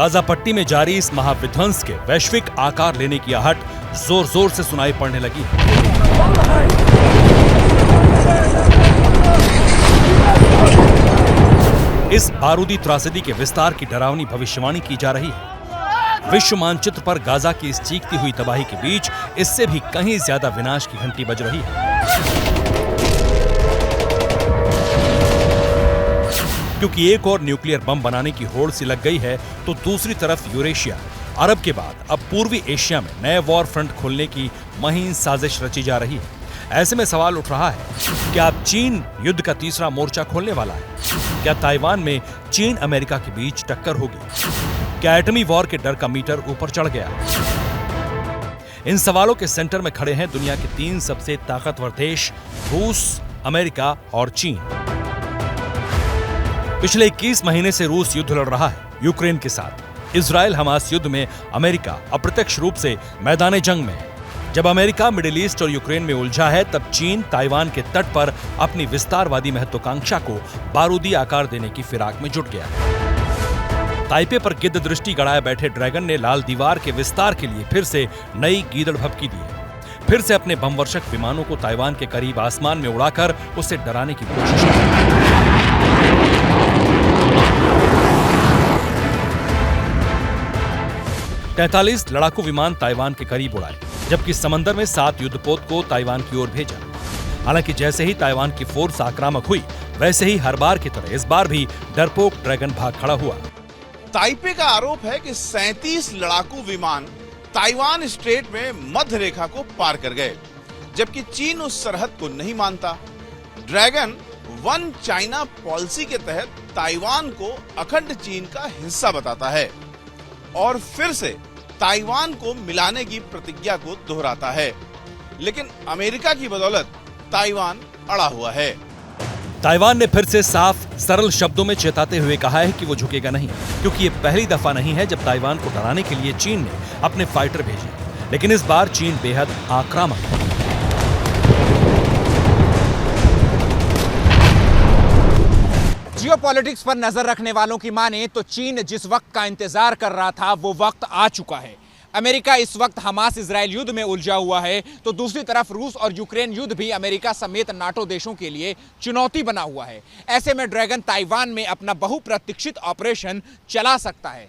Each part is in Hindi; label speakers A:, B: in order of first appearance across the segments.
A: गाजा पट्टी में जारी इस महाविध्वंस के वैश्विक आकार लेने की आहट जोर जोर से सुनाई पड़ने लगी। इस बारूदी त्रासदी के विस्तार की डरावनी भविष्यवाणी की जा रही है। विश्व मानचित्र पर गाजा की इस चीखती हुई तबाही के बीच इससे भी कहीं ज्यादा विनाश की घंटी बज रही है, क्योंकि एक और न्यूक्लियर बम बनाने की होड़ सी लग गई है, तो दूसरी तरफ यूरेशिया, अरब के बाद अब पूर्वी एशिया में नए वॉर फ्रंट खोलने की महीन साजिश रची जा रही है। ऐसे में सवाल उठ रहा है, क्या अब चीन युद्ध का तीसरा मोर्चा खोलने वाला है? क्या ताइवान में चीन अमेरिका के बीच टक्कर होगी? क्या एटमी वॉर के डर का मीटर ऊपर चढ़ गया? इन सवालों के सेंटर में खड़े हैं दुनिया के 3 सबसे ताकतवर देश रूस, अमेरिका और चीन। पिछले 21 महीने से रूस युद्ध लड़ रहा है यूक्रेन के साथ। इजराइल हमास युद्ध में अमेरिका अप्रत्यक्ष रूप से मैदाने जंग में है। जब अमेरिका मिडिल ईस्ट और यूक्रेन में उलझा है, तब चीन ताइवान के तट पर अपनी विस्तारवादी महत्वाकांक्षा को बारूदी आकार देने की फिराक में जुट गया है। ताइपे पर गिद्ध दृष्टि गड़ाए बैठे ड्रैगन ने लाल दीवार के विस्तार के लिए फिर से नई गीदड़ भभकी दी है। फिर से अपने बमवर्षक विमानों को ताइवान के करीब आसमान में उड़ाकर उसे डराने की कोशिश की। 43 लड़ाकू विमान ताइवान के करीब उड़ाए, जबकि समंदर में 7 युद्धपोत को ताइवान की ओर भेजा। हालांकि जैसे ही ताइवान की फोर्स आक्रामक हुई, वैसे ही हर बार की तरह इस बार भी डरपोक ड्रैगन भाग खड़ा हुआ।
B: ताइपे का आरोप है कि 37 लड़ाकू विमान ताइवान स्ट्रेट में मध्य रेखा को पार कर गए, जबकि चीन उस सरहद को नहीं मानता। ड्रैगन वन चाइना पॉलिसी के तहत ताइवान को अखंड चीन का हिस्सा बताता है और फिर से ताइवान को मिलाने की प्रतिज्ञा को दोहराता है, लेकिन अमेरिका की बदौलत ताइवान अड़ा हुआ है।
A: ताइवान ने फिर से साफ सरल शब्दों में चेताते हुए कहा है कि वो झुकेगा नहीं, क्योंकि ये पहली दफा नहीं है जब ताइवान को डराने के लिए चीन ने अपने फाइटर भेजे, लेकिन इस बार चीन बेहद आक्रामक है।
C: जियोपॉलिटिक्स पर नजर रखने वालों की माने तो चीन जिस वक्त का इंतजार कर रहा था वो वक्त आ चुका है। अमेरिका इस वक्त हमास इजराइल युद्ध में उलझा हुआ है, तो दूसरी तरफ रूस और यूक्रेन युद्ध भी अमेरिका समेत नाटो देशों के लिए चुनौती बना हुआ है। ऐसे में ड्रैगन ताइवान में अपना बहुप्रतीक्षित ऑपरेशन चला सकता है।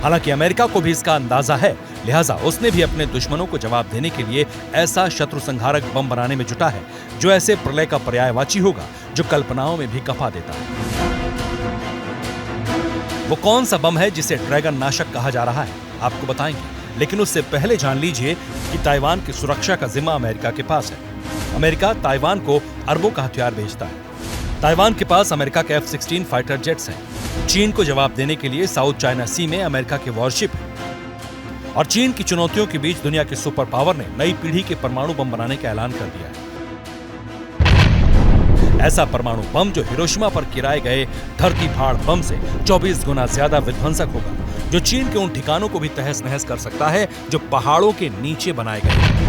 A: हालांकि अमेरिका को भी इसका अंदाजा है, लिहाजा उसने भी अपने दुश्मनों को जवाब देने के लिए ऐसा शत्रु संहारक बम बनाने में जुटा है जो ऐसे प्रलय का पर्यायवाची होगा जो कल्पनाओं में भी कपा देता है। वो कौन सा बम है जिसे ड्रैगन नाशक कहा जा रहा है, आपको बताएंगे, लेकिन उससे पहले जान लीजिए कि ताइवान की सुरक्षा का जिम्मा अमेरिका के पास है। अमेरिका ताइवान को अरबों का हथियार भेजता है। ताइवान के पास अमेरिका के F-16 फाइटर जेट्स हैं। चीन को जवाब देने के लिए साउथ चाइना सी में अमेरिका के वॉरशिप है। और चीन की चुनौतियों के बीच दुनिया के सुपर पावर ने नई पीढ़ी के परमाणु बम बनाने का ऐलान कर दिया है। ऐसा परमाणु बम जो हिरोशिमा पर गिराए गए धरती फाड़ बम से 24 गुना ज्यादा विध्वंसक होगा, जो चीन के उन ठिकानों को भी तहस नहस कर सकता है जो पहाड़ों के नीचे बनाए गए हैं।